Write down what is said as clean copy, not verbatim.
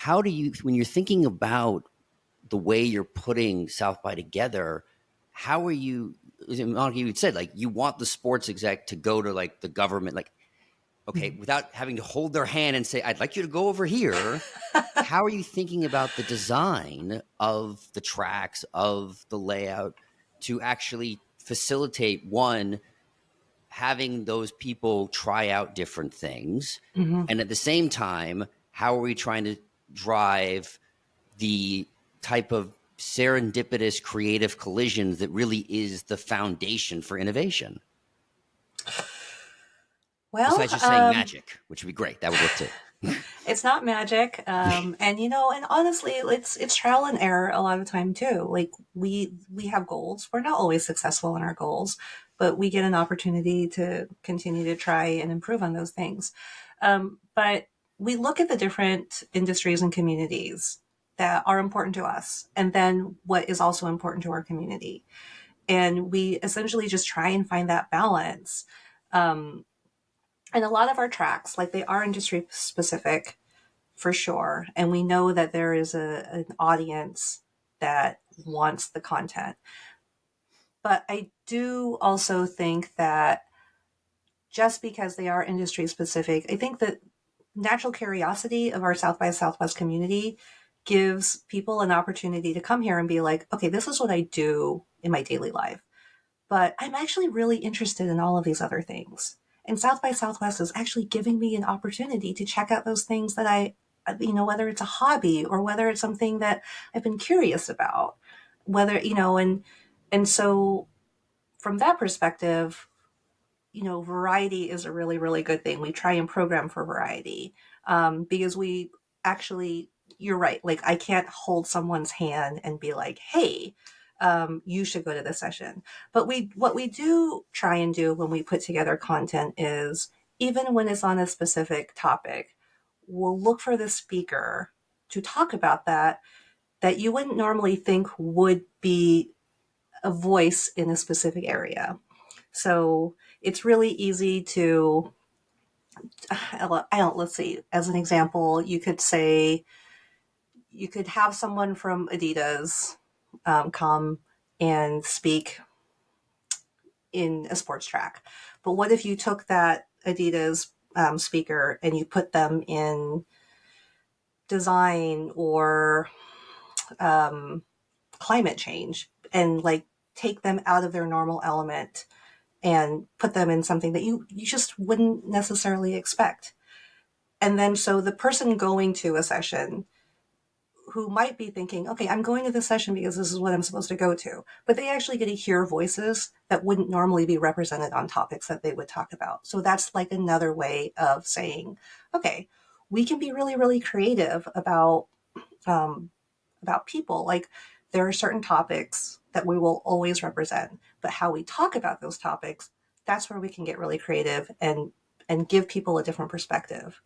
how do you, when you're thinking about the way you're putting South by together, how are you? Monica, you said like you want the sports exec to go to like the government, like okay, without having to hold their hand and say, "I'd like you to go over here." How are you thinking about the design of the tracks, of the layout, to actually facilitate one, having those people try out different things, Mm-hmm. and at the same time, how are we trying to drive the type of serendipitous creative collisions that really is the foundation for innovation, Well, besides just saying magic, which would be great, that would work too. it's not magic, and and honestly, it's trial and error a lot of the time too. Like we have goals. We're not always successful in our goals, but we get an opportunity to continue to try and improve on those things. But we look at the different industries and communities that are important to us, and then what is also important to our community, and we essentially just try and find that balance. And a lot of our tracks, like they are industry specific for sure. And we know that there is an audience that wants the content. But I do also think that just because they are industry specific, I think that natural curiosity of our South by Southwest community gives people an opportunity to come here and be like, okay, this is what I do in my daily life, but I'm actually really interested in all of these other things. And South by Southwest is actually giving me an opportunity to check out those things that whether it's a hobby or whether it's something that I've been curious about, and so from that perspective, variety is a really, really good thing. We try and program for variety, because we actually, you're right. Like I can't hold someone's hand and be like, hey, you should go to this session. But what we do try and do when we put together content is, even when it's on a specific topic, we'll look for the speaker to talk about that you wouldn't normally think would be a voice in a specific area. So it's really easy to, let's see, as an example, you could have someone from Adidas come and speak in a sports track. But what if you took that Adidas speaker and you put them in design or climate change, and like take them out of their normal element and put them in something that you just wouldn't necessarily expect? And then so the person going to a session who might be thinking, okay, I'm going to this session because this is what I'm supposed to go to, but they actually get to hear voices that wouldn't normally be represented on topics that they would talk about. So that's like another way of saying, okay, we can be really, really creative um, about people. Like there are certain topics that we will always represent, but how we talk about those topics, that's where we can get really creative and give people a different perspective.